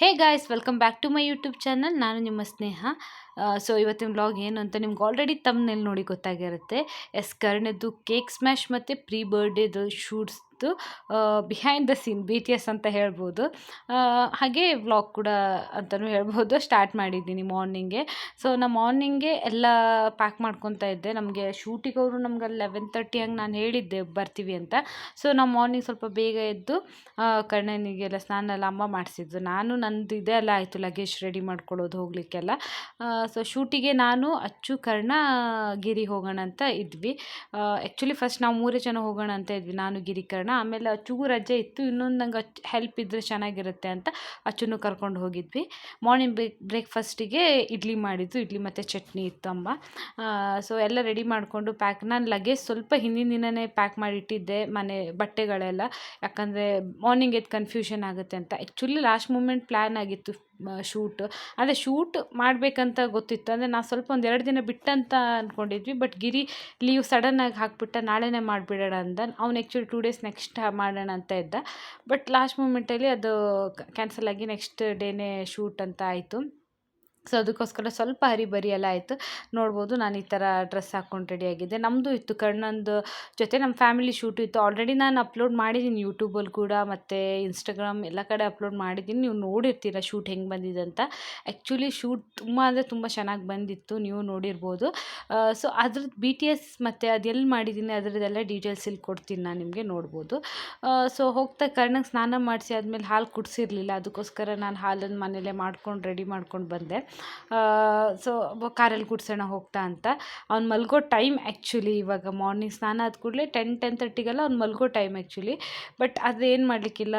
Hey guys, welcome back to my YouTube channel. ನಾನು ನಿಮ್ಮ ಸ್ನೇಹ. So ಇವತ್ತಿನ ವ್ಲಾಗ್ ಏನು ಅಂತ ನಿಮ್ಗೆ ಆಲ್ರೆಡಿ ತಮ್ಮನೇಲಿ ನೋಡಿ ಗೊತ್ತಾಗಿರುತ್ತೆ. ಕರ್ಣದ್ದು ಕೇಕ್ ಸ್ಮ್ಯಾಶ್ ಮತ್ತು ಪ್ರೀ ಬರ್ಡೇದು ಶೂಟ್ಸ್ದು ಬಿಹೈಂಡ್ ದ ಸೀನ್ BTS ಅಂತ ಹೇಳ್ಬೋದು. ಹಾಗೆ ವ್ಲಾಗ್ ಕೂಡ ಅಂತಲೂ ಹೇಳ್ಬೋದು. ಸ್ಟಾರ್ಟ್ ಮಾಡಿದ್ದೀನಿ ಮಾರ್ನಿಂಗೆ. ಸೊ ನಾನು ಮಾರ್ನಿಂಗೆ ಎಲ್ಲ ಪ್ಯಾಕ್ ಮಾಡ್ಕೊತಾ ಇದ್ದೆ. ನಮಗೆ ಶೂಟಿಗೆ ಅವರು ನಮ್ಗೆ 11:30 ಹಂಗೆ ನಾನು ಹೇಳಿದ್ದೆ ಬರ್ತೀವಿ ಅಂತ. ಸೊ ನಾವು ಮಾರ್ನಿಂಗ್ ಸ್ವಲ್ಪ ಬೇಗ ಎದ್ದು ಕರ್ಣನಿಗೆಲ್ಲ ಸ್ನಾನ ಎಲ್ಲ ಅಮ್ಮ ಮಾಡಿಸಿದ್ದು. ನಾನು ನಂದು ಇದೆ ಎಲ್ಲ ಆಯಿತು, ಲಗೇಜ್ ರೆಡಿ ಮಾಡ್ಕೊಳ್ಳೋದು ಹೋಗಲಿಕ್ಕೆಲ್ಲ. ಸೊ ಶೂಟಿಗೆ ನಾನು ಅಚ್ಚು ಕರ್ಣ ಗಿರಿ ಹೋಗೋಣ ಅಂತ ಇದ್ವಿ. ಆ್ಯಕ್ಚುಲಿ ಫಸ್ಟ್ ನಾವು 3 ಜನ ಹೋಗೋಣ ಅಂತ ಇದ್ವಿ, ನಾನು ಗಿರಿ ಕರ್ಣ. ಆಮೇಲೆ ಅಚ್ಚುಗೂ ರಜೆ ಇತ್ತು, ಇನ್ನೊಂದು ನಂಗೆ ಹೆಲ್ಪ್ ಇದ್ದರೆ ಚೆನ್ನಾಗಿರುತ್ತೆ ಅಂತ ಅಚ್ಚುನು ಕರ್ಕೊಂಡು ಹೋಗಿದ್ವಿ. ಮಾರ್ನಿಂಗ್ ಬ್ರೇಕ್ಫಾಸ್ಟಿಗೆ ಇಡ್ಲಿ ಮಾಡಿದ್ದು, ಇಡ್ಲಿ ಮತ್ತು ಚಟ್ನಿ ಇತ್ತು ಅಮ್ಮ. ಸೊ ಎಲ್ಲ ರೆಡಿ ಮಾಡಿಕೊಂಡು ನಾನು ಲಗೇಜ್ ಸ್ವಲ್ಪ ಹಿಂದಿನ ದಿನವೇ ಪ್ಯಾಕ್ ಮಾಡಿಟ್ಟಿದ್ದೆ, ಮನೆ ಬಟ್ಟೆಗಳೆಲ್ಲ. ಯಾಕಂದರೆ ಮಾರ್ನಿಂಗ್ ಎದ್ದು ಕನ್ಫ್ಯೂಷನ್ ಆಗುತ್ತೆ ಅಂತ. ಆ್ಯಕ್ಚುಲಿ ಲಾಸ್ಟ್ ಮೂಮೆಂಟ್ ಪ್ಲ್ಯಾನ್ ಆಗಿತ್ತು ಶೂಟ್. ಅಂದರೆ ಶೂಟ್ ಮಾಡಬೇಕಂತ ಗೊತ್ತಿತ್ತು, ಅಂದರೆ ನಾವು ಸ್ವಲ್ಪ ಒಂದು 2 ದಿನ ಬಿಟ್ಟಂತ ಅಂದ್ಕೊಂಡಿದ್ವಿ. ಬಟ್ ಗಿರಿ ಲೀವ್ ಸಡನ್ನಾಗಿ ಹಾಕ್ಬಿಟ್ಟ, ನಾಳೆನೇ ಮಾಡಿಬಿಡೋಣ ಅಂದ. ಅವ್ನು ಆ್ಯಕ್ಚುಲಿ 2 ಡೇಸ್ ನೆಕ್ಸ್ಟ್ ಮಾಡೋಣ ಅಂತ ಇದ್ದ. ಬಟ್ ಲಾಸ್ಟ್ ಮೂಮೆಂಟಲ್ಲಿ ಅದು ಕ್ಯಾನ್ಸಲ್ ಆಗಿ ನೆಕ್ಸ್ಟ್ ಡೇನೇ ಶೂಟ್ ಅಂತ ಆಯಿತು. ಸೊ ಅದಕ್ಕೋಸ್ಕರ ಸ್ವಲ್ಪ ಹರಿಬರಿ ಎಲ್ಲ ಆಯಿತು. ನೋಡ್ಬೋದು ನಾನು ಈ ಥರ ಡ್ರೆಸ್ ಹಾಕ್ಕೊಂಡು ರೆಡಿಯಾಗಿದ್ದೆ. ನಮ್ಮದು ಇತ್ತು ಕರ್ಣಂದು ಜೊತೆ ನಮ್ಮ ಫ್ಯಾಮಿಲಿ ಶೂಟು ಇತ್ತು. ಆಲ್ರೆಡಿ ನಾನು ಅಪ್ಲೋಡ್ ಮಾಡಿದ್ದೀನಿ ಯೂಟ್ಯೂಬಲ್ಲಿ ಕೂಡ, ಮತ್ತು ಇನ್ಸ್ಟಾಗ್ರಾಮ್ ಎಲ್ಲ ಕಡೆ ಅಪ್ಲೋಡ್ ಮಾಡಿದ್ದೀನಿ. ನೀವು ನೋಡಿರ್ತೀರ ಶೂಟ್ ಹೆಂಗೆ ಬಂದಿದೆ ಅಂತ. ಆ್ಯಕ್ಚುಲಿ ಶೂಟ್ ತುಂಬ ಅಂದರೆ ತುಂಬ ಚೆನ್ನಾಗಿ ಬಂದಿತ್ತು, ನೀವು ನೋಡಿರ್ಬೋದು. ಸೊ ಅದ್ರದ್ದು BTS ಮತ್ತು ಅದು ಎಲ್ಲಿ ಮಾಡಿದ್ದೀನಿ ಅದರದ್ದೆಲ್ಲ ಡೀಟೇಲ್ಸ್ ಇಲ್ಲಿ ಕೊಡ್ತೀನಿ ನಾನು ನಿಮಗೆ, ನೋಡ್ಬೋದು. ಸೊ ಹೋಗ್ತಾ ಕರ್ಣಗೆ ಸ್ನಾನ ಮಾಡಿಸಿ ಆದಮೇಲೆ ಹಾಲು ಕುಡಿಸಿರಲಿಲ್ಲ, ಅದಕ್ಕೋಸ್ಕರ ನಾನು ಹಾಲನ್ನು ಮನೇಲೇ ಮಾಡ್ಕೊಂಡು ರೆಡಿ ಮಾಡ್ಕೊಂಡು ಬಂದೆ. ಸೊ ಕಾರಲ್ಲಿ ಕುಡ್ಸೋಣ ಹೋಗ್ತಾ ಅಂತ. ಅವ್ನು ಮಲ್ಗೋ ಟೈಮ್ ಆ್ಯಕ್ಚುಲಿ ಇವಾಗ ಮಾರ್ನಿಂಗ್ ಸ್ನಾನ ಆದ ಕೂಡಲೇ 10:30 ಅವ್ನು ಮಲ್ಗೋ ಟೈಮ್ ಆ್ಯಕ್ಚುಲಿ. ಬಟ್ ಅದೇನು ಮಾಡಲಿಕ್ಕಿಲ್ಲ,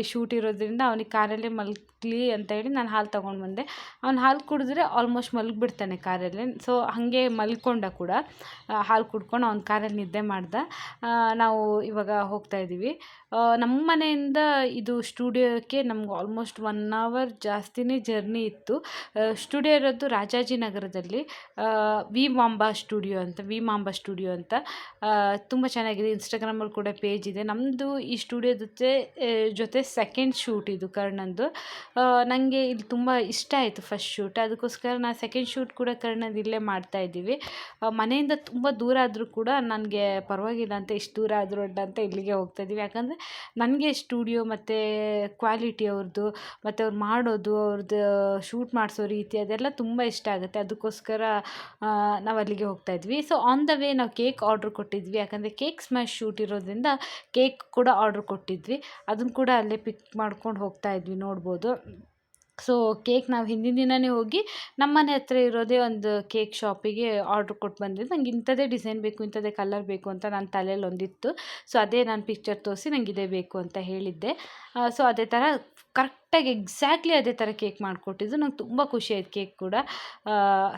ಶೂಟ್ ಇರೋದ್ರಿಂದ ಅವನಿಗೆ ಕಾರಲ್ಲೇ ಮಲ್ಗಲಿ ಅಂತ ಹೇಳಿ ನಾನು ಹಾಲು ತೊಗೊಂಡು ಬಂದೆ. ಅವ್ನು ಹಾಲು ಕುಡಿದ್ರೆ ಆಲ್ಮೋಸ್ಟ್ ಮಲಗಿಬಿಡ್ತಾನೆ ಕಾರಲ್ಲೇ. ಸೊ ಹಾಗೆ ಮಲ್ಕೊಂಡ ಕೂಡ, ಹಾಲು ಕುಡ್ಕೊಂಡು ಅವ್ನ ಕಾರಲ್ಲಿ ನಿದ್ದೆ ಮಾಡ್ದ. ನಾವು ಇವಾಗ ಹೋಗ್ತಾ ಇದ್ದೀವಿ. ನಮ್ಮ ಮನೆಯಿಂದ ಇದು ಸ್ಟುಡಿಯೋಕ್ಕೆ ನಮ್ಗೆ ಆಲ್ಮೋಸ್ಟ್ 1 ಅವರ್ ಜಾಸ್ತಿನೇ ಜರ್ನಿ ಇತ್ತು. ಸ್ಟುಡಿಯೋ ಇರೋದು ರಾಜಾಜಿನಗರದಲ್ಲಿ, ವಿ ಮಾಂಬಾ ಸ್ಟುಡಿಯೋ ಅಂತ. ತುಂಬ ಚೆನ್ನಾಗಿದೆ. ಇನ್ಸ್ಟಾಗ್ರಾಮಲ್ಲಿ ಕೂಡ ಪೇಜ್ ಇದೆ. ನಮ್ಮದು ಈ ಸ್ಟುಡಿಯೋ ಜೊತೆ ಸೆಕೆಂಡ್ ಶೂಟ್ ಇದು ಕರ್ಣಂದು. ನನಗೆ ಇಲ್ಲಿ ತುಂಬ ಇಷ್ಟ ಆಯಿತು ಫಸ್ಟ್ ಶೂಟ್, ಅದಕ್ಕೋಸ್ಕರ ನಾನು ಸೆಕೆಂಡ್ ಶೂಟ್ ಕೂಡ ಕರ್ಣಂದು ಇಲ್ಲೇ ಮಾಡ್ತಾಯಿದ್ದೀವಿ. ಮನೆಯಿಂದ ತುಂಬ ದೂರ ಆದರೂ ಕೂಡ ನನಗೆ ಪರವಾಗಿಲ್ಲ ಅಂತ, ಇಷ್ಟು ದೂರ ಆದರೂ ಅಂತ ಇಲ್ಲಿಗೆ ಹೋಗ್ತಾಯಿದ್ದೀವಿ. ಯಾಕಂದರೆ ನನಗೆ ಸ್ಟುಡಿಯೋ ಮತ್ತು ಕ್ವಾಲಿಟಿ ಅವ್ರದ್ದು, ಮತ್ತು ಅವ್ರು ಮಾಡೋದು, ಅವ್ರದ್ದು ಶೂಟ್ ಮಾಡಿಸೋ ರೀತಿ ಅದೆಲ್ಲ ತುಂಬ ಇಷ್ಟ ಆಗುತ್ತೆ. ಅದಕ್ಕೋಸ್ಕರ ನಾವು ಅಲ್ಲಿಗೆ ಹೋಗ್ತಾಯಿದ್ವಿ. ಸೊ ಆನ್ ದ ವೇ ನಾವು ಕೇಕ್ ಆರ್ಡ್ರ್ ಕೊಟ್ಟಿದ್ವಿ, ಯಾಕಂದರೆ ಕೇಕ್ ಸ್ಮ್ಯಾಶ್ ಶೂಟ್ ಇರೋದ್ರಿಂದ ಕೇಕ್ ಕೂಡ ಆರ್ಡ್ರ್ ಕೊಟ್ಟಿದ್ವಿ. ಅದನ್ನು ಕೂಡ ಅಲ್ಲೇ ಪಿಕ್ ಮಾಡ್ಕೊಂಡು ಹೋಗ್ತಾಯಿದ್ವಿ, ನೋಡ್ಬೋದು. ಸೊ ಕೇಕ್ ನಾವು ಹಿಂದಿನ ದಿನವೇ ಹೋಗಿ ನಮ್ಮ ಮನೆ ಹತ್ರ ಇರೋದೇ ಒಂದು ಕೇಕ್ ಶಾಪಿಗೆ ಆರ್ಡ್ರ್ ಕೊಟ್ಟು ಬಂದಿದ್ದು. ನಂಗೆ ಇಂಥದ್ದೇ ಡಿಸೈನ್ ಬೇಕು, ಇಂಥದ್ದೇ ಕಲರ್ ಬೇಕು ಅಂತ ನನ್ನ ತಲೆಯಲ್ಲಿ ಒಂದಿತ್ತು. ಸೊ ಅದೇ ನಾನು ಪಿಕ್ಚರ್ ತೋರಿಸಿ ನಂಗೆ ಇದೇ ಬೇಕು ಅಂತ ಹೇಳಿದ್ದೆ. ಸೊ ಅದೇ ಥರ ಕರೆಕ್ಟಾಗಿ ಎಕ್ಸಾಕ್ಟ್ಲಿ ಅದೇ ಥರ ಕೇಕ್ ಮಾಡಿಕೊಟ್ಟಿದ್ದು. ನಂಗೆ ತುಂಬ ಖುಷಿ ಆಯ್ತು. ಕೇಕ್ ಕೂಡ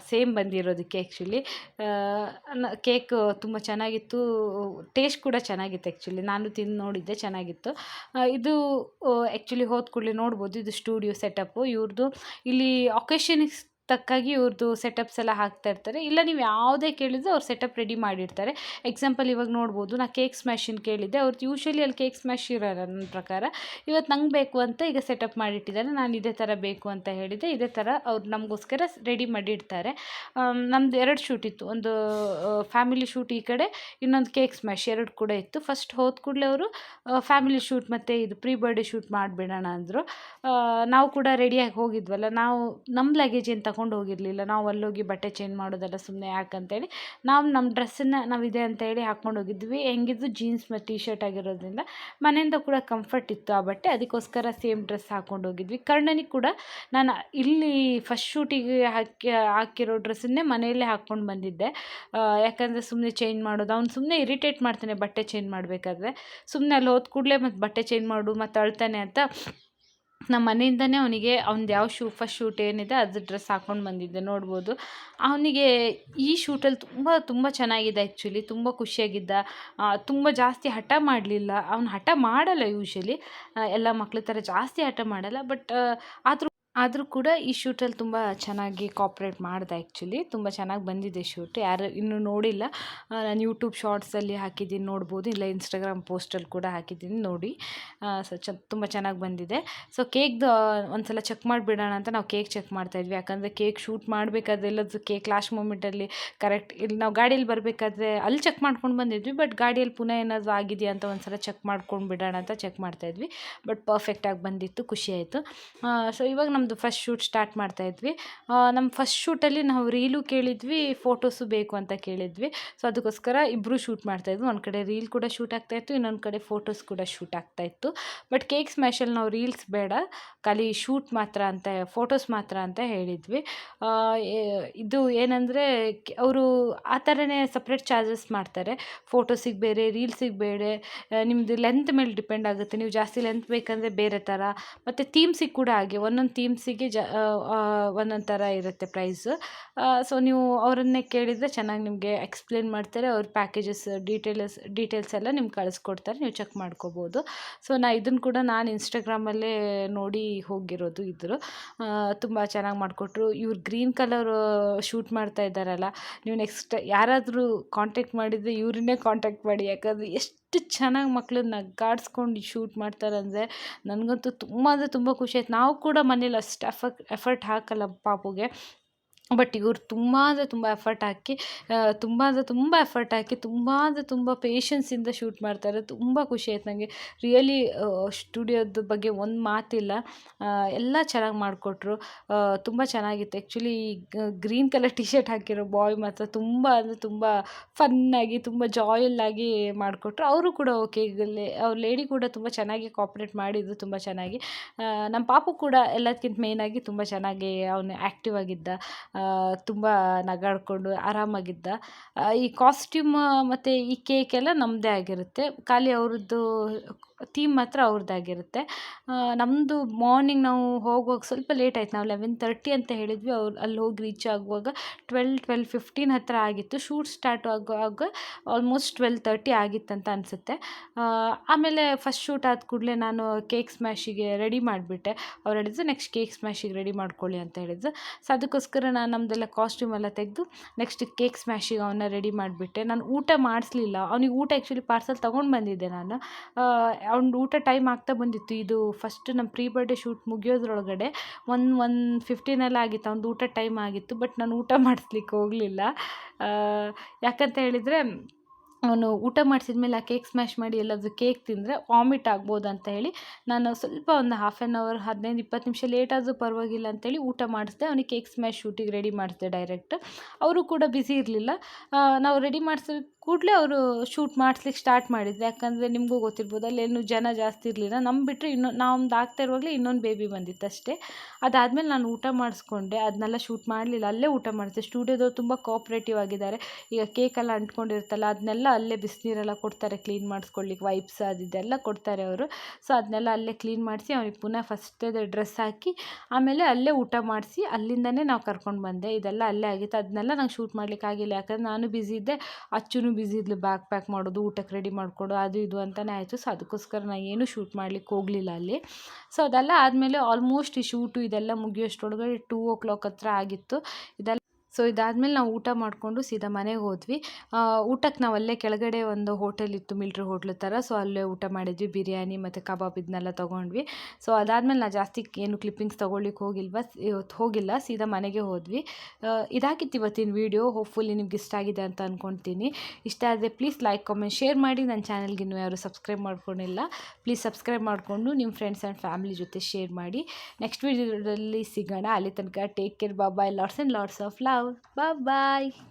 ಸೇಮ್ ಬಂದಿರೋದಕ್ಕೆ ಆ್ಯಕ್ಚುಲಿ. ಕೇಕ್ ತುಂಬ ಚೆನ್ನಾಗಿತ್ತು, ಟೇಸ್ಟ್ ಕೂಡ ಚೆನ್ನಾಗಿತ್ತು. ಆ್ಯಕ್ಚುಲಿ ನಾನು ತಿಂದು ನೋಡಿದ್ದೆ, ಚೆನ್ನಾಗಿತ್ತು. ಇದು ಆ್ಯಕ್ಚುಲಿ ಹೋದ ಕೂಡಲೇ ನೋಡ್ಬೋದು, ಇದು ಸ್ಟುಡಿಯೋ ಸೆಟಪ್ಪು ಇವ್ರದ್ದು. ಇಲ್ಲಿ ಒಕೇಶನಿಗೆ ತಕ್ಕಾಗಿ ಇವ್ರದ್ದು ಸೆಟಪ್ಸ್ ಎಲ್ಲ ಹಾಕ್ತಾ ಇರ್ತಾರೆ. ಇಲ್ಲ ನೀವು ಯಾವುದೇ ಕೇಳಿದ್ರು ಅವ್ರು ಸೆಟಪ್ ರೆಡಿ ಮಾಡಿರ್ತಾರೆ. ಎಕ್ಸಾಂಪಲ್ ಇವಾಗ ನೋಡ್ಬೋದು, ನಾನು ಕೇಕ್ ಸ್ಮ್ಯಾಶಿನ ಕೇಳಿದ್ದೆ, ಅವ್ರದ್ದು ಯೂಶ್ವಲಿ ಅಲ್ಲಿ ಕೇಕ್ ಸ್ಮ್ಯಾಶ್ ಇರೋಲ್ಲ ನನ್ನ ಪ್ರಕಾರ. ಇವತ್ತು ನಂಗೆ ಬೇಕು ಅಂತ ಈಗ ಸೆಟಪ್ ಮಾಡಿಟ್ಟಿದ್ದಾರೆ. ನಾನು ಇದೇ ಥರ ಬೇಕು ಅಂತ ಹೇಳಿದ್ದೆ, ಇದೇ ಥರ ಅವ್ರು ನಮಗೋಸ್ಕರ ರೆಡಿ ಮಾಡಿಡ್ತಾರೆ. ನಮ್ಮದು 2 ಶೂಟ್ ಇತ್ತು, ಒಂದು ಫ್ಯಾಮಿಲಿ ಶೂಟ್ ಈ ಕಡೆ, ಇನ್ನೊಂದು ಕೇಕ್ ಸ್ಮ್ಯಾಶ್, 2 ಕೂಡ ಇತ್ತು. ಫಸ್ಟ್ ಹೋದ ಕೂಡಲೇ ಅವರು ಫ್ಯಾಮಿಲಿ ಶೂಟ್ ಮತ್ತು ಇದು ಪ್ರೀ ಬರ್ಡೇ ಶೂಟ್ ಮಾಡಿಬಿಡೋಣ ಅಂದರು. ನಾವು ಕೂಡ ರೆಡಿಯಾಗಿ ಹೋಗಿದ್ವಲ್ಲ, ನಾವು ನಮ್ಮ ಲಗೇಜ್ ಏನು ತಗೊಂಡು ಹೋಗಿರಲಿಲ್ಲ. ನಾವು ಅಲ್ಲೋಗಿ ಬಟ್ಟೆ ಚೇಂಜ್ ಮಾಡೋದಲ್ಲ ಸುಮ್ಮನೆ ಯಾಕಂತೇಳಿ ನಾವು ನಮ್ಮ ಡ್ರೆಸ್ಸನ್ನು ನಾವು ಇದೆ ಅಂತ ಹೇಳಿ ಹಾಕ್ಕೊಂಡು ಹೋಗಿದ್ವಿ. ಹೆಂಗಿದ್ದು ಜೀನ್ಸ್ ಮತ್ತು ಟೀ ಶರ್ಟ್ ಆಗಿರೋದ್ರಿಂದ ಮನೆಯಿಂದ ಕೂಡ ಕಂಫರ್ಟ್ ಇತ್ತು ಆ ಬಟ್ಟೆ, ಅದಕ್ಕೋಸ್ಕರ ಸೇಮ್ ಡ್ರೆಸ್ ಹಾಕ್ಕೊಂಡು ಹೋಗಿದ್ವಿ. ಕರ್ಣನಿಗೆ ಕೂಡ ನಾನು ಇಲ್ಲಿ ಫಸ್ಟ್ ಶೂಟಿಗೆ ಹಾಕಿರೋ ಡ್ರೆಸ್ಸನ್ನೇ ಮನೆಯಲ್ಲೇ ಹಾಕ್ಕೊಂಡು ಬಂದಿದ್ದೆ. ಯಾಕಂದರೆ ಸುಮ್ಮನೆ ಚೇಂಜ್ ಮಾಡೋದು, ಅವ್ನು ಸುಮ್ಮನೆ ಇರಿಟೇಟ್ ಮಾಡ್ತಾನೆ ಬಟ್ಟೆ ಚೇಂಜ್ ಮಾಡಬೇಕಾದ್ರೆ. ಸುಮ್ಮನೆ ಅಲ್ಲಿ ಹೋದ ಕೂಡಲೇ ಮತ್ತು ಬಟ್ಟೆ ಚೇಂಜ್ ಮಾಡು ಮತ್ತು ಅಳ್ತಾನೆ ಅಂತ ನಮ್ಮ ಮನೆಯಿಂದನೇ ಅವನಿಗೆ ಅವ್ನದ್ದು ಯಾವ ಫಸ್ಟ್ ಶೂಟ್ ಏನಿದೆ ಅದು ಡ್ರೆಸ್ ಹಾಕ್ಕೊಂಡು ಬಂದಿದ್ದೆ, ನೋಡ್ಬೋದು. ಅವನಿಗೆ ಈ ಶೂಟಲ್ಲಿ ತುಂಬ ಚೆನ್ನಾಗಿದೆ ಆ್ಯಕ್ಚುಲಿ. ತುಂಬ ಖುಷಿಯಾಗಿದ್ದ, ತುಂಬ ಜಾಸ್ತಿ ಹಠ ಮಾಡಲಿಲ್ಲ. ಅವ್ನು ಹಠ ಮಾಡಲ್ಲ ಯೂಶ್ವಲಿ, ಎಲ್ಲ ಮಕ್ಳ ಥರ ಜಾಸ್ತಿ ಹಠ ಮಾಡಲ್ಲ. ಬಟ್ ಆದರೂ ಆದರೂ ಕೂಡ ಈ ಶೂಟಲ್ಲಿ ತುಂಬ ಚೆನ್ನಾಗಿ ಕೋಆಪ್ರೇಟ್ ಮಾಡಿದೆ. ಆ್ಯಕ್ಚುಲಿ ತುಂಬ ಚೆನ್ನಾಗಿ ಬಂದಿದೆ ಶೂಟ್. ಯಾರು ಇನ್ನೂ ನೋಡಿಲ್ಲ, ನಾನು ಯೂಟ್ಯೂಬ್ ಶಾರ್ಟ್ಸಲ್ಲಿ ಹಾಕಿದ್ದೀನಿ, ನೋಡ್ಬೋದು. ಇಲ್ಲ ಇನ್ಸ್ಟಾಗ್ರಾಮ್ ಪೋಸ್ಟಲ್ಲಿ ಕೂಡ ಹಾಕಿದ್ದೀನಿ, ನೋಡಿ. ಸೊ ತುಂಬ ಚೆನ್ನಾಗಿ ಬಂದಿದೆ. ಸೊ ಕೇಕ್ದು ಒಂದು ಸಲ ಚೆಕ್ ಮಾಡಿಬಿಡೋಣ ಅಂತ ನಾವು ಕೇಕ್ ಚೆಕ್ ಮಾಡ್ತಾಯಿದ್ವಿ. ಯಾಕಂದರೆ ಕೇಕ್ ಶೂಟ್ ಮಾಡಬೇಕಾದ್ರೆ ಎಲ್ಲದು ಕೇಕ್ ಲಾಸ್ಟ್ ಮೂಮೆಂಟಲ್ಲಿ ಕರೆಕ್ಟ್ ಇಲ್ಲಿ ನಾವು ಗಾಡೀಲಿ ಬರಬೇಕಾದ್ರೆ ಅಲ್ಲಿ ಚೆಕ್ ಮಾಡ್ಕೊಂಡು ಬಂದಿದ್ವಿ. ಬಟ್ ಗಾಡಿಯಲ್ಲಿ ಪುನಃ ಏನಾದರೂ ಆಗಿದೆಯಾ ಅಂತ ಒಂದು ಸಲ ಚೆಕ್ ಮಾಡ್ಕೊಂಡು ಬಿಡೋಣ ಅಂತ ಚೆಕ್ ಮಾಡ್ತಾಯಿದ್ವಿ. ಬಟ್ ಪರ್ಫೆಕ್ಟಾಗಿ ಬಂದಿತ್ತು, ಖುಷಿಯಾಯಿತು. ಸೊ ಇವಾಗ ನಮ್ಮದು ಫಸ್ಟ್ ಶೂಟ್ ಸ್ಟಾರ್ಟ್ ಮಾಡ್ತಾಯಿದ್ವಿ. ನಮ್ಮ ಫಸ್ಟ್ ಶೂಟಲ್ಲಿ ನಾವು ರೀಲು ಕೇಳಿದ್ವಿ, ಫೋಟೋಸು ಬೇಕು ಅಂತ ಕೇಳಿದ್ವಿ. ಸೊ ಅದಕ್ಕೋಸ್ಕರ ಇಬ್ಬರು ಶೂಟ್ ಮಾಡ್ತಾಯಿದ್ವಿ. ಒಂದು ಕಡೆ ರೀಲ್ ಕೂಡ ಶೂಟ್ ಆಗ್ತಾಯಿತ್ತು, ಇನ್ನೊಂದು ಕಡೆ ಫೋಟೋಸ್ ಕೂಡ ಶೂಟ್ ಆಗ್ತಾಯಿತ್ತು. ಬಟ್ ಕೇಕ್ ಸ್ಮ್ಯಾಶಲ್ಲಿ ನಾವು ರೀಲ್ಸ್ ಬೇಡ, ಖಾಲಿ ಶೂಟ್ ಮಾತ್ರ ಅಂತ, ಫೋಟೋಸ್ ಮಾತ್ರ ಅಂತ ಹೇಳಿದ್ವಿ. ಇದು ಏನಂದರೆ ಅವರು ಆ ಥರನೇ ಸಪ್ರೇಟ್ ಚಾರ್ಜಸ್ ಮಾಡ್ತಾರೆ. ಫೋಟೋಸಿಗೆ ಬೇರೆ, ರೀಲ್ಸಿಗೆ ಬೇರೆ, ನಿಮ್ಮದು ಲೆಂತ್ ಮೇಲೆ ಡಿಪೆಂಡ್ ಆಗುತ್ತೆ. ನೀವು ಜಾಸ್ತಿ ಲೆಂತ್ ಬೇಕಂದರೆ ಬೇರೆ ಥರ, ಮತ್ತು ಥೀಮ್ಸಿಗೆ ಕೂಡ ಹಾಗೆ ಒಂದೊಂದು ಥೀಮ್ಸಿಗೆ ಒಂದೊಂದು ಥರ ಇರುತ್ತೆ ಪ್ರೈಸು. ಸೊ ನೀವು ಅವರನ್ನೇ ಕೇಳಿದರೆ ಚೆನ್ನಾಗಿ ನಿಮಗೆ ಎಕ್ಸ್ಪ್ಲೇನ್ ಮಾಡ್ತಾರೆ. ಅವ್ರ ಪ್ಯಾಕೇಜಸ್ ಡೀಟೇಲ್ಸ್ ಎಲ್ಲ ನಿಮ್ಗೆ ಕಳಿಸ್ಕೊಡ್ತಾರೆ, ನೀವು ಚೆಕ್ ಮಾಡ್ಕೋಬೋದು. ಸೊ ಇದನ್ನು ಕೂಡ ನಾನು ಇನ್ಸ್ಟಾಗ್ರಾಮಲ್ಲೇ ನೋಡಿ ಹೋಗಿರೋದು. ತುಂಬ ಚೆನ್ನಾಗಿ ಮಾಡಿಕೊಟ್ರು. ಇವ್ರು ಗ್ರೀನ್ ಕಲರ್ ಶೂಟ್ ಮಾಡ್ತಾ ಇದ್ದಾರಲ್ಲ, ನೀವು ನೆಕ್ಸ್ಟ್ ಯಾರಾದರೂ ಕಾಂಟ್ಯಾಕ್ಟ್ ಮಾಡಿದರೆ ಇವ್ರನ್ನೇ ಕಾಂಟ್ಯಾಕ್ಟ್ ಮಾಡಿ. ಯಾಕಂದರೆ ಎಷ್ಟು ಚೆನ್ನಾಗಿ ಮಕ್ಕಳನ್ನ ನಗಾಡಿಸ್ಕೊಂಡು ಶೂಟ್ ಮಾಡ್ತಾರಂದರೆ ನನಗಂತೂ ತುಂಬ ಅಂದರೆ ತುಂಬ ಖುಷಿ ಆಯ್ತು. ನಾವು ಕೂಡ ಮನೇಲಿ ಅಷ್ಟು ಎಫರ್ಟ್ ಹಾಕಲ್ಲ ಪಾಪುಗೆ. ಬಟ್ ಇವ್ರು ತುಂಬ ಅಂದರೆ ತುಂಬ ಎಫರ್ಟ್ ಹಾಕಿ ತುಂಬ ಅಂದರೆ ತುಂಬ ಪೇಷನ್ಸಿಂದ ಶೂಟ್ ಮಾಡ್ತಾರೆ. ತುಂಬ ಖುಷಿ ಆಯ್ತು ನನಗೆ ರಿಯಲಿ. ಸ್ಟುಡಿಯೋದ ಬಗ್ಗೆ ಒಂದು ಮಾತಿಲ್ಲ, ಎಲ್ಲ ಚೆನ್ನಾಗಿ ಮಾಡಿಕೊಟ್ರು. ತುಂಬ ಚೆನ್ನಾಗಿತ್ತು. Actually green colour T shirt ಹಾಕಿರೋ ಬಾಯ್ ಮಾತ್ರ ತುಂಬ ಅಂದರೆ ತುಂಬ ಫನ್ನಾಗಿ, ತುಂಬ ಜಾಯಲ್ಲಾಗಿ ಮಾಡಿಕೊಟ್ರು. ಅವರು ಕೂಡ ಓಕೆ, ಅವ್ರ ಲೇಡಿ ಕೂಡ ತುಂಬ ಚೆನ್ನಾಗಿ ಕೋಆಪ್ರೇಟ್ ಮಾಡಿದ್ರು, ತುಂಬ ಚೆನ್ನಾಗಿ. ನಮ್ಮ ಪಾಪು ಕೂಡ ಎಲ್ಲದಕ್ಕಿಂತ ಮೇಯ್ನಾಗಿ ತುಂಬ ಚೆನ್ನಾಗಿ ಅವನು ಆ್ಯಕ್ಟಿವ್ ಆಗಿದ್ದ, ತುಂಬ ನಗಾಡಿಕೊಂಡು ಆರಾಮಾಗಿದ್ದ. ಈ ಕಾಸ್ಟ್ಯೂಮ್ ಮತ್ತು ಈ ಕೇಕೆಲ್ಲ ನಮ್ಮದೇ ಆಗಿರುತ್ತೆ, ಖಾಲಿ ಅವ್ರದ್ದು ಥೀಮ್ ಮಾತ್ರ ಅವ್ರದ್ದಾಗಿರುತ್ತೆ. ನಮ್ಮದು ಮಾರ್ನಿಂಗ್ ನಾವು ಹೋಗುವಾಗ ಸ್ವಲ್ಪ ಲೇಟ್ ಆಯ್ತು. ನಾವು 11:30 ಅಂತ ಹೇಳಿದ್ವಿ. ಅಲ್ಲಿ ಹೋಗಿ ರೀಚ್ ಆಗುವಾಗ 12:15 ಹತ್ತಿರ ಆಗಿತ್ತು. ಶೂಟ್ ಸ್ಟಾರ್ಟ್ ಆಗುವಾಗ ಆಲ್ಮೋಸ್ಟ್ 12:30 ಆಗಿತ್ತಂತ ಅನಿಸುತ್ತೆ. ಆಮೇಲೆ ಫಸ್ಟ್ ಶೂಟ್ ಆದ ಕೂಡಲೇ ನಾನು ಕೇಕ್ ಸ್ಮ್ಯಾಶಿಗೆ ರೆಡಿ ಮಾಡಿಬಿಟ್ಟೆ. ಅವ್ರು ಹೇಳಿದ್ರು ನೆಕ್ಸ್ಟ್ ಕೇಕ್ ಸ್ಮ್ಯಾಶಿಗೆ ರೆಡಿ ಮಾಡ್ಕೊಳ್ಳಿ ಅಂತ ಹೇಳಿದ್ರು. ಸೊ ಅದಕ್ಕೋಸ್ಕರ ನಾನು ನಮ್ಮದೆಲ್ಲ ಕಾಸ್ಟ್ಯೂಮ್ ಎಲ್ಲ ತೆಗೆದು ನೆಕ್ಸ್ಟ್ ಕೇಕ್ ಸ್ಮ್ಯಾಶಿಗೆ ಅವನ್ನ ರೆಡಿ ಮಾಡಿಬಿಟ್ಟೆ. ನಾನು ಊಟ ಮಾಡಿಸ್ಲಿಲ್ಲ ಅವನಿಗೆ. ಊಟ ಆ್ಯಕ್ಚುಲಿ ಪಾರ್ಸಲ್ ತೊಗೊಂಡು ಬಂದಿದ್ದೆ ನಾನು. ಅವ್ನ ಊಟ ಟೈಮ್ ಆಗ್ತಾ ಬಂದಿತ್ತು. ಇದು ಫಸ್ಟ್ ನಮ್ಮ ಪ್ರೀ ಬರ್ಡೇ ಶೂಟ್ ಮುಗಿಯೋದ್ರೊಳಗಡೆ 1:15 ಎಲ್ಲ ಆಗಿತ್ತು. ಅವ್ನದು ಊಟ ಟೈಮ್ ಆಗಿತ್ತು. ಬಟ್ ನಾನು ಊಟ ಮಾಡಿಸ್ಲಿಕ್ಕೆ ಹೋಗಲಿಲ್ಲ. ಯಾಕಂತ ಹೇಳಿದರೆ ಅವನು ಊಟ ಮಾಡಿಸಿದ್ಮೇಲೆ ಆ ಕೇಕ್ ಸ್ಮ್ಯಾಶ್ ಮಾಡಿ ಎಲ್ಲಾದರೂ ಕೇಕ್ ತಿಂದರೆ ವಾಮಿಟ್ ಆಗ್ಬೋದು ಅಂತ ಹೇಳಿ ನಾನು ಸ್ವಲ್ಪ ಒಂದು 1/2 ಅವರ್ 15-20 ನಿಮಿಷ ಲೇಟ್ ಆದರೂ ಪರವಾಗಿಲ್ಲ ಅಂತೇಳಿ ಊಟ ಮಾಡಿಸ್ದೆ. ಅವನಿಗೆ ಕೇಕ್ ಸ್ಮ್ಯಾಶ್ ಶೂಟಿಗೆ ರೆಡಿ ಮಾಡಿಸ್ದೆ ಡೈರೆಕ್ಟ್. ಅವರು ಕೂಡ ಬ್ಯುಸಿ ಇರಲಿಲ್ಲ. ನಾವು ರೆಡಿ ಮಾಡಿಸಿದ ಕೂಡಲೇ ಅವರು ಶೂಟ್ ಮಾಡಿಸ್ಲಿಕ್ಕೆ ಸ್ಟಾರ್ಟ್ ಮಾಡಿದ್ರು. ಯಾಕಂದರೆ ನಿಮಗೂ ಗೊತ್ತಿರ್ಬೋದು, ಅಲ್ಲೇನು ಜನ ಜಾಸ್ತಿ ಇರಲಿಲ್ಲ. ನಮ್ಮ ಬಿಟ್ಟರೆ ನಮ್ದು ಆಗ್ತಾ ಇರುವಾಗಲೇ ಇನ್ನೊಂದು ಬೇಬಿ ಬಂದಿತ್ತು ಅಷ್ಟೇ. ಅದಾದಮೇಲೆ ನಾನು ಊಟ ಮಾಡಿಸ್ಕೊಂಡೆ. ಅದನ್ನೆಲ್ಲ ಶೂಟ್ ಮಾಡಲಿಲ್ಲ, ಅಲ್ಲೇ ಊಟ ಮಾಡಿದೆ. ಸ್ಟುಡಿಯೋದವ್ರು ತುಂಬ ಕೋಆಪ್ರೇಟಿವ್ ಆಗಿದ್ದಾರೆ. ಈಗ ಕೇಕೆಲ್ಲ ಅಂಟ್ಕೊಂಡಿರುತ್ತಲ್ಲ, ಅದನ್ನೆಲ್ಲ ಅಲ್ಲೇ ಬಿಸಿನೀರೆಲ್ಲ ಕೊಡ್ತಾರೆ ಕ್ಲೀನ್ ಮಾಡಿಸ್ಕೊಳ್ಳಿಕ್ಕೆ, ವೈಪ್ಸ್ ಅದೆಲ್ಲ ಕೊಡ್ತಾರೆ ಅವರು. ಸೊ ಅದನ್ನೆಲ್ಲ ಅಲ್ಲೇ ಕ್ಲೀನ್ ಮಾಡಿಸಿ ಅವನಿಗೆ ಪುನಃ ಫಸ್ಟೇ ಡ್ರೆಸ್ ಹಾಕಿ ಆಮೇಲೆ ಅಲ್ಲೇ ಊಟ ಮಾಡಿಸಿ ಅಲ್ಲಿಂದನೇ ನಾವು ಕರ್ಕೊಂಡು ಬಂದೆ. ಇದೆಲ್ಲ ಅಲ್ಲೇ ಆಗಿತ್ತು. ಅದನ್ನೆಲ್ಲ ನಂಗೆ ಶೂಟ್ ಮಾಡಲಿಕ್ಕೆ ಆಗಿಲ್ಲ, ಯಾಕಂದರೆ ನಾನು ಬ್ಯುಸಿ ಇದ್ದೆ, ಅಚ್ಚುನು ಬ್ಯುಸಿ ಇದ್ಲು. ಬ್ಯಾಗ್ ಪ್ಯಾಕ್ ಮಾಡೋದು, ಊಟಕ್ಕೆ ರೆಡಿ ಮಾಡಿಕೊಡು, ಅದು ಇದು ಅಂತಲೇ ಆಯಿತು. ಸೊ ಅದಕ್ಕೋಸ್ಕರ ನಾನು ಏನೂ ಶೂಟ್ ಮಾಡಲಿಕ್ಕೆ ಹೋಗಲಿಲ್ಲ ಅಲ್ಲಿ. ಸೊ ಅದೆಲ್ಲ ಆದಮೇಲೆ ಆಲ್ಮೋಸ್ಟ್ ಈ ಶೂಟು ಇದೆಲ್ಲ ಮುಗಿಯೋಷ್ಟರೊಳಗಡೆ 2 o'clock ಹತ್ರ ಆಗಿತ್ತು. ಸೊ ಇದಾದಮೇಲೆ ನಾವು ಊಟ ಮಾಡಿಕೊಂಡು ಸೀದಾ ಮನೆಗೆ ಹೋದ್ವಿ. ಊಟಕ್ಕೆ ನಾವು ಅಲ್ಲೇ ಕೆಳಗಡೆ ಒಂದು ಹೋಟೆಲ್ ಇತ್ತು, ಮಿಲ್ಟ್ರಿ ಹೋಟ್ಲ್ ಥರ. ಸೊ ಅಲ್ಲೇ ಊಟ ಮಾಡಿದ್ವಿ. ಬಿರಿಯಾನಿ ಮತ್ತು ಕಬಾಬ್ ಇದನ್ನೆಲ್ಲ ತೊಗೊಂಡ್ವಿ. ಸೊ ಅದಾದಮೇಲೆ ನಾನು ಜಾಸ್ತಿ ಏನು ಕ್ಲಿಪ್ಪಿಂಗ್ಸ್ ತೊಗೊಳ್ಲಿಕ್ಕೆ ಹೋಗಿಲ್ಲ, ಸೀದಾ ಮನೆಗೆ ಹೋದ್ವಿ. ಇದಾಗಿತ್ತು ಇವತ್ತಿನ ವೀಡಿಯೋ. ಹೋಪ್ಫುಲಿ ನಿಮ್ಗೆ ಇಷ್ಟ ಆಗಿದೆ ಅಂತ ಅಂದ್ಕೊಳ್ತೀನಿ. ಇಷ್ಟ ಆದರೆ ಪ್ಲೀಸ್ ಲೈಕ್, ಕಾಮೆಂಟ್, ಶೇರ್ ಮಾಡಿ. ನನ್ನ ಚಾನಲ್ಗೆ ಇನ್ನೂ ಯಾರು ಸಬ್ಸ್ಕ್ರೈಬ್ ಮಾಡ್ಕೊಂಡಿಲ್ಲ, ಪ್ಲೀಸ್ ಸಬ್ಸ್ಕ್ರೈಬ್ ಮಾಡಿಕೊಂಡು ನಿಮ್ಮ ಫ್ರೆಂಡ್ಸ್ ಆ್ಯಂಡ್ ಫ್ಯಾಮಿಲಿ ಜೊತೆ ಶೇರ್ ಮಾಡಿ. ನೆಕ್ಸ್ಟ್ ವೀಡಿಯೋದಲ್ಲಿ ಸಿಗೋಣ. ಅಲ್ಲಿ ತನಕ take care, bye, lots and lots of love. Bye bye.